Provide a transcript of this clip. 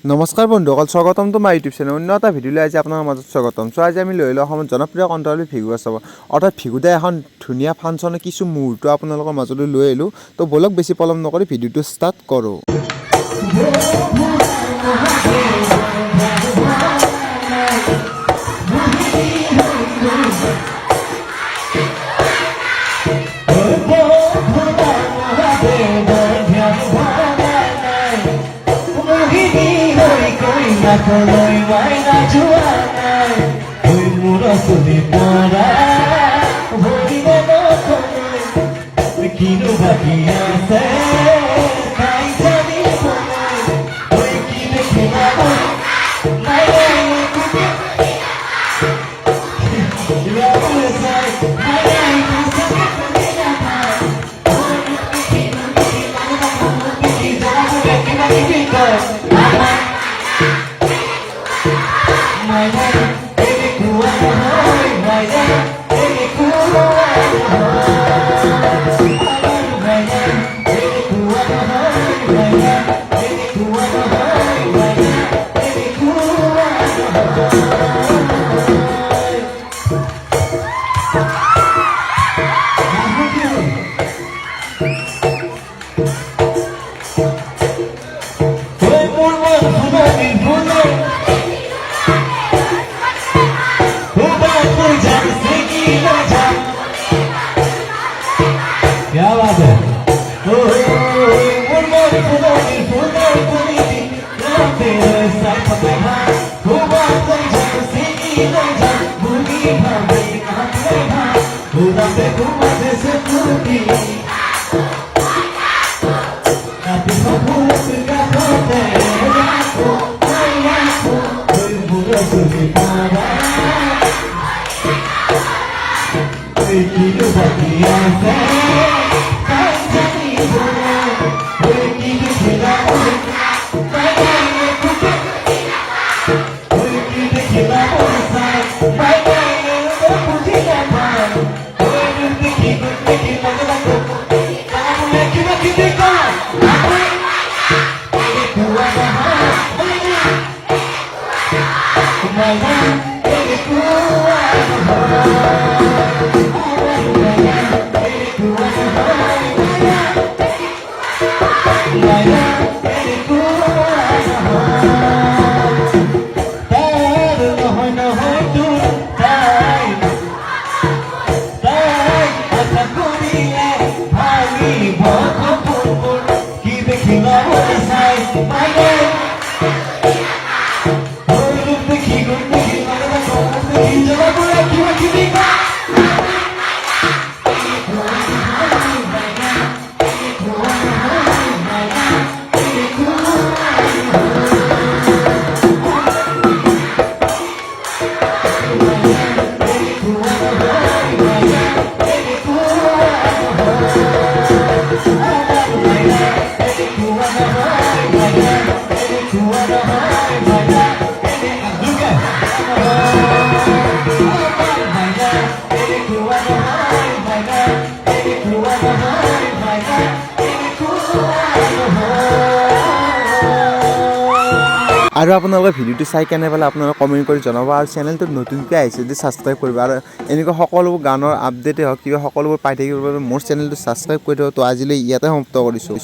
নমস্কাৰ বন্ধুসকল, স্বাগতম তোমাৰ ইউটিউব চেনেল অন্য এটা ভিডিঅ'লৈ আজি আপোনাৰ মাজত স্বাগতম। চ' আজি আমি লৈ লওঁ অসমত জনপ্ৰিয় কণ্ঠশিল্পী ভিগু চাব অৰ্থাৎ ভিগুদাই এখন ধুনীয়া ফাংচনৰ কিছু মুহূৰ্ত আপোনালোকৰ মাজলৈ লৈ আহিলোঁ। তো বলক বেছি পলম নকৰি ভিডিঅ'টো ষ্টাৰ্ট কৰোঁ। Nakoloi waina juanai, oi murasuni pora, hori no nakoloi, kinu bakia se, kai jani ponai, oi kine kina oi, mai mai kuke, ila ulesai, mai mai kusake kuke napai, oi kinu kina oi, kina oi, kina kina oi. क्या बात है আৰু আপোনালোকে ভিডিঅ'টো চাই কেনে পালে আপোনালোকে কমেণ্ট কৰি জনাব আৰু চেনেলটোত নতুনকৈ আহিছে যদি ছাবস্ক্ৰাইব কৰিব আৰু এনেকুৱা সকলোবোৰ গানৰ আপডেটেই হওক কিবা সকলোবোৰ পাই থাকিবৰ বাবে মোৰ চেনেলটো ছাবস্ক্ৰাইব কৰি দিব। তো আজিলৈ ইয়াতে সমাপ্ত কৰিছোঁ।